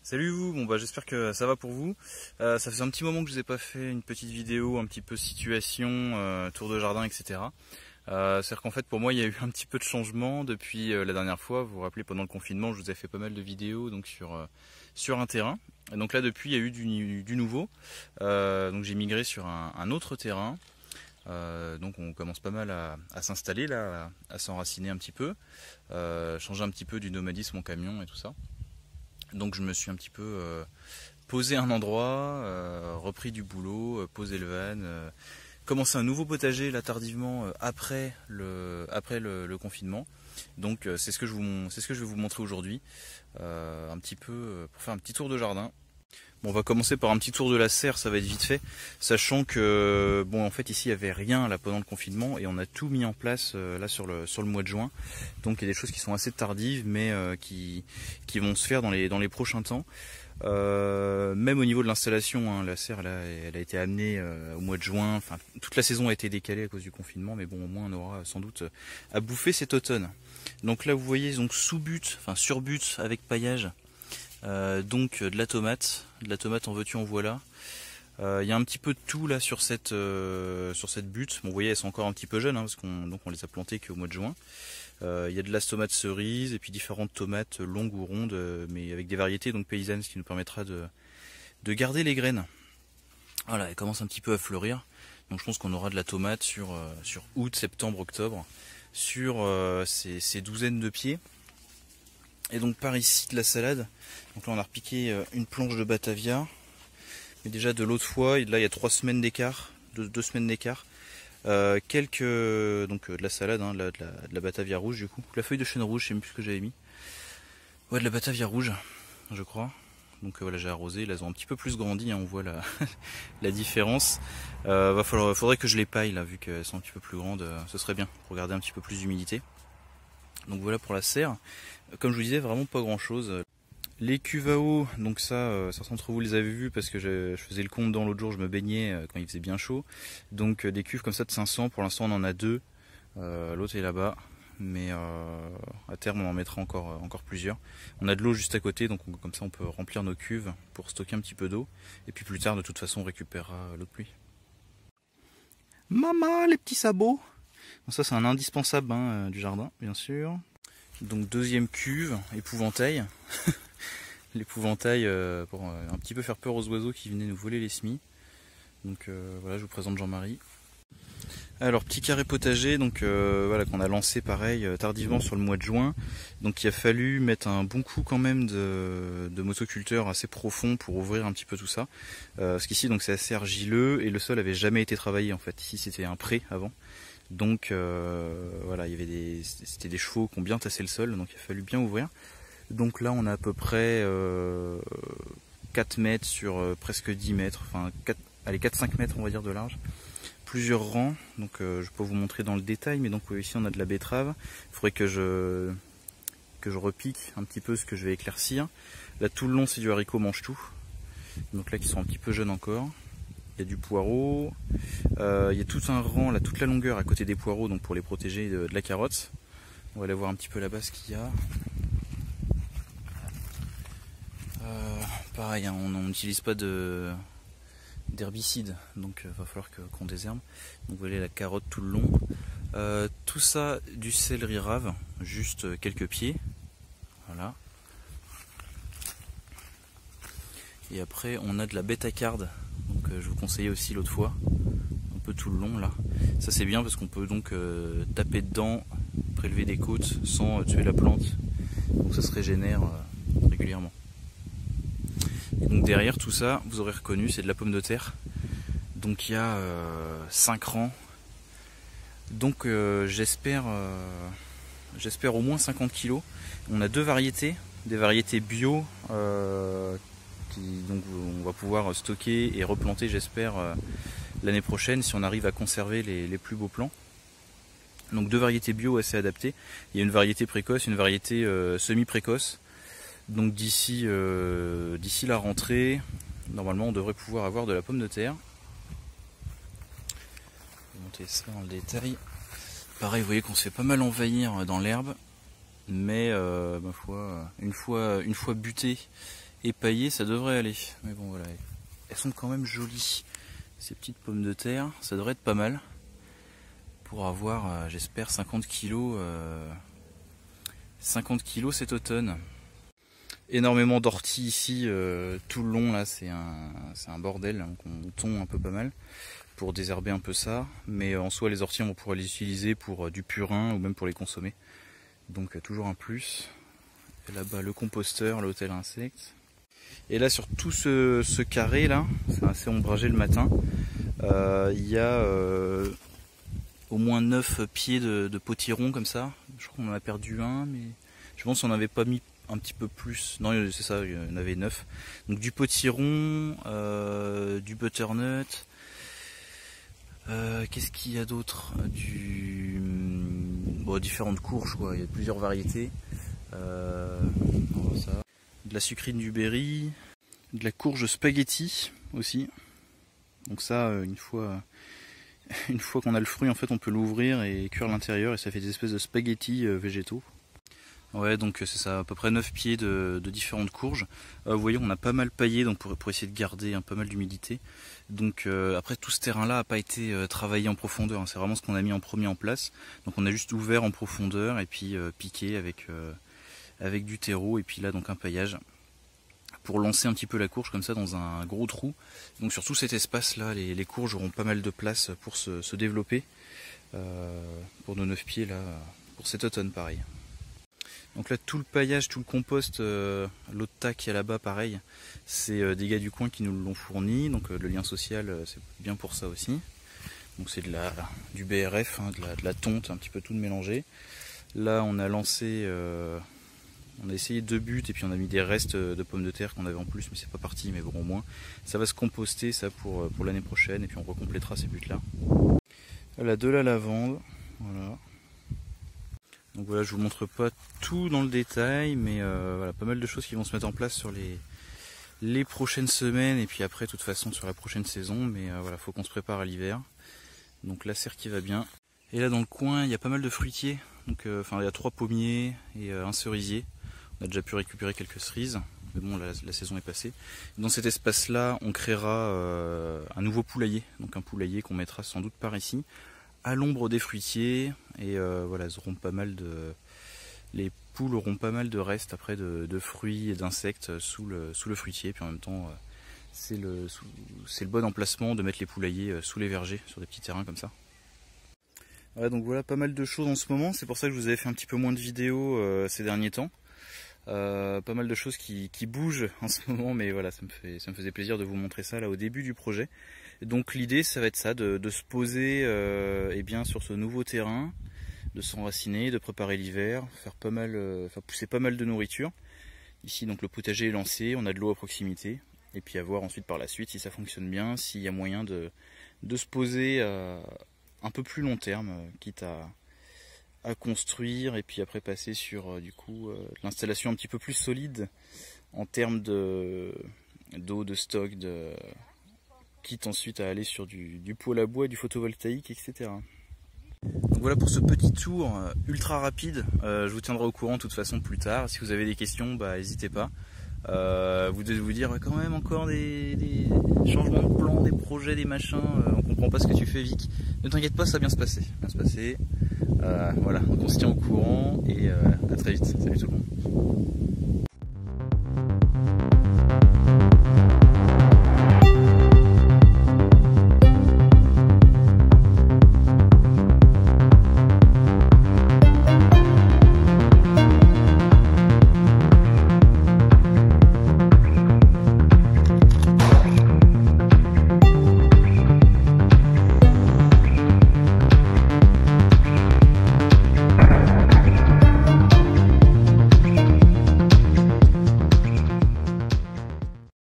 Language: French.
Salut vous, bon bah j'espère que ça va pour vous. Ça faisait un petit moment que je vous ai pas fait une petite vidéo, un petit peu situation, tour de jardin, etc. C'est-à-dire qu'en fait pour moi il y a eu un petit peu de changement depuis la dernière fois. Vous vous rappelez, pendant le confinement je vous ai fait pas mal de vidéos donc sur un terrain. Et donc là depuis il y a eu du nouveau. Donc j'ai migré sur un autre terrain. Donc on commence pas mal à s'installer là, à s'enraciner un petit peu, changer un petit peu du nomadisme en camion et tout ça. Donc je me suis un petit peu posé un endroit, repris du boulot, posé le van, commencé un nouveau potager là tardivement après le confinement. Donc c'est ce que je vais vous montrer aujourd'hui, un petit peu pour faire un petit tour de jardin. Bon, on va commencer par un petit tour de la serre, ça va être vite fait, sachant que bon en fait ici il n'y avait rien là pendant le confinement et on a tout mis en place là sur le mois de juin. Donc il y a des choses qui sont assez tardives mais qui vont se faire dans les prochains temps. Même au niveau de l'installation, hein, la serre elle a été amenée au mois de juin, enfin toute la saison a été décalée à cause du confinement, mais bon au moins on aura sans doute à bouffer cet automne. Donc là vous voyez donc sous butte, enfin sur butte avec paillage. Donc de la tomate en veux-tu en voilà. Il y a un petit peu de tout là sur cette butte. Bon, vous voyez elles sont encore un petit peu jeunes, hein, parce qu'on les a plantées qu'au mois de juin. Il y a de la tomate cerise et puis différentes tomates longues ou rondes, mais avec des variétés donc paysannes, ce qui nous permettra de garder les graines. Voilà, elle commence un petit peu à fleurir. Donc je pense qu'on aura de la tomate sur août, septembre, octobre, sur ces douzaines de pieds. Et donc par ici de la salade. Donc là on a repiqué une planche de Batavia. Mais déjà de l'autre fois, et là il y a 3 semaines d'écart, 2 semaines d'écart. Quelques de la salade, hein, de la Batavia rouge du coup. La feuille de chêne rouge, je sais même plus ce que j'avais mis. Ouais, de la Batavia rouge, je crois. Donc voilà, j'ai arrosé, là elles ont un petit peu plus grandi, hein, on voit la différence. Faudrait que je les paille là, vu qu'elles sont un petit peu plus grandes, ce serait bien pour garder un petit peu plus d'humidité. Donc voilà pour la serre. Comme je vous disais, vraiment pas grand chose. Les cuves à eau, donc certains d'entre vous les avez vus parce que je faisais le compte dans l'autre jour, je me baignais quand il faisait bien chaud. Donc des cuves comme ça de 500, pour l'instant on en a 2. L'autre est là-bas, mais à terme on en mettra encore plusieurs. On a de l'eau juste à côté, donc comme ça on peut remplir nos cuves pour stocker un petit peu d'eau. Et puis plus tard de toute façon on récupérera l'eau de pluie. Maman, les petits sabots! Bon, ça c'est un indispensable du jardin, bien sûr. Donc deuxième cuve, épouvantail. L'épouvantail pour un petit peu faire peur aux oiseaux qui venaient nous voler les semis. Donc voilà, je vous présente Jean-Marie. Alors petit carré potager, donc voilà, qu'on a lancé pareil tardivement sur le mois de juin. Donc il a fallu mettre un bon coup quand même de motoculteur assez profond pour ouvrir un petit peu tout ça. Parce qu'ici donc c'est assez argileux et le sol avait jamais été travaillé en fait. Ici c'était un pré avant. Donc voilà, c'était des chevaux qui ont bien tassé le sol, donc il a fallu bien ouvrir. Donc là on a à peu près 4 mètres sur presque 10 mètres, enfin 4-5 mètres on va dire de large. Plusieurs rangs, donc je ne vais pas vous montrer dans le détail, mais donc ici on a de la betterave. Il faudrait que je repique un petit peu ce que je vais éclaircir. Là tout le long c'est du haricot mange-tout, donc là qui sont un petit peu jeunes encore. Il y a du poireau, il y a tout un rang, là, toute la longueur à côté des poireaux, donc pour les protéger de la carotte. On va aller voir un petit peu là-bas ce qu'il y a. Pareil, hein, on n'utilise pas d'herbicide, donc va falloir qu'on désherbe. Donc vous voyez la carotte tout le long. Tout ça du céleri rave, juste quelques pieds. Voilà. Et après on a de la bétacarde. Donc je vous conseillais aussi l'autre fois, un peu tout le long là. Ça c'est bien parce qu'on peut donc taper dedans, prélever des côtes sans tuer la plante. Donc ça se régénère régulièrement. Et donc derrière tout ça, vous aurez reconnu, c'est de la pomme de terre. Donc il y a 5 rangs. Donc j'espère au moins 50 kg. On a 2 variétés, des variétés bio. Donc on va pouvoir stocker et replanter, j'espère, l'année prochaine si on arrive à conserver les plus beaux plants. Donc 2 variétés bio assez adaptées. Il y a une variété précoce, une variété semi-précoce. Donc d'ici la rentrée, normalement on devrait pouvoir avoir de la pomme de terre. Je vais monter ça dans le détail. Pareil, vous voyez qu'on se fait pas mal envahir dans l'herbe, mais ma foi, une fois buté et paillées, ça devrait aller. Mais bon voilà, elles sont quand même jolies. Ces petites pommes de terre, ça devrait être pas mal pour avoir, j'espère, 50 kilos cet automne. Énormément d'orties ici tout le long, là c'est un bordel, donc on tond un peu pas mal pour désherber un peu ça, mais en soi les orties on va pouvoir les utiliser pour du purin ou même pour les consommer, donc toujours un plus. Et là-bas le composteur, l'hôtel insectes. Et là sur tout ce carré là, c'est assez ombragé le matin, il y a au moins 9 pieds de potiron comme ça. Je crois qu'on en a perdu un, mais je pense qu'on n'avait pas mis un petit peu plus. Non, c'est ça, il y en avait 9. Donc du potiron, du butternut. Qu'est-ce qu'il y a d'autre? Différentes courges, quoi. Il y a plusieurs variétés. Ça. De la sucrine du berry, de la courge spaghetti aussi. Donc ça, une fois qu'on a le fruit, en fait, on peut l'ouvrir et cuire l'intérieur et ça fait des espèces de spaghettis végétaux. Ouais, donc c'est ça, à peu près 9 pieds de différentes courges. Vous voyez, on a pas mal paillé donc pour essayer de garder pas mal d'humidité. Donc après, tout ce terrain-là n'a pas été travaillé en profondeur, hein. C'est vraiment ce qu'on a mis en premier en place. Donc on a juste ouvert en profondeur et puis piqué avec du terreau et puis là donc un paillage pour lancer un petit peu la courge comme ça dans un gros trou. Donc sur tout cet espace-là, les courges auront pas mal de place pour se développer pour nos 9 pieds là, pour cet automne pareil. Donc là tout le paillage, tout le compost, l'autre tas qui est là-bas pareil, c'est des gars du coin qui nous l'ont fourni, donc le lien social c'est bien pour ça aussi. Donc c'est du BRF, hein, de la tonte, un petit peu tout de mélangé. Là on a lancé, on a essayé 2 buts et puis on a mis des restes de pommes de terre qu'on avait en plus, mais c'est pas parti, mais bon au moins ça va se composter ça pour l'année prochaine et puis on recomplétera ces buts là. Voilà, de la lavande, voilà. Donc voilà, je vous montre pas tout dans le détail, mais voilà, pas mal de choses qui vont se mettre en place sur les prochaines semaines et puis après, de toute façon, sur la prochaine saison. Mais voilà, faut qu'on se prépare à l'hiver. Donc la serre qui va bien. Et là, dans le coin, il y a pas mal de fruitiers. Donc, il y a 3 pommiers et un cerisier. On a déjà pu récupérer quelques cerises, mais bon, la saison est passée. Dans cet espace-là, on créera un nouveau poulailler. Donc un poulailler qu'on mettra sans doute par ici, à l'ombre des fruitiers, et voilà, les poules auront pas mal de restes après de fruits et d'insectes sous le fruitier, puis en même temps c'est le bon emplacement de mettre les poulaillers sous les vergers sur des petits terrains comme ça. Voilà, donc voilà pas mal de choses en ce moment, c'est pour ça que je vous avais fait un petit peu moins de vidéos ces derniers temps. Pas mal de choses qui bougent en ce moment, mais voilà, ça me faisait plaisir de vous montrer ça là au début du projet. Donc l'idée ça va être ça, de se poser bien sur ce nouveau terrain, de s'enraciner, de préparer l'hiver, faire pousser pas mal de nourriture. Ici donc le potager est lancé, on a de l'eau à proximité, et puis à voir ensuite par la suite si ça fonctionne bien, s'il y a moyen de se poser un peu plus long terme, quitte à construire et puis après passer sur l'installation un petit peu plus solide en termes d'eau, de stock, quitte ensuite à aller sur du pôle à bois, du photovoltaïque, etc. Donc voilà pour ce petit tour ultra rapide. Je vous tiendrai au courant de toute façon plus tard. Si vous avez des questions, n'hésitez pas. Vous devez vous dire quand même encore des changements de plan, des projets, des machins. On comprend pas ce que tu fais, Vic. Ne t'inquiète pas, ça va bien se passer. Voilà, donc on se tient au courant et à très vite. Salut tout le monde.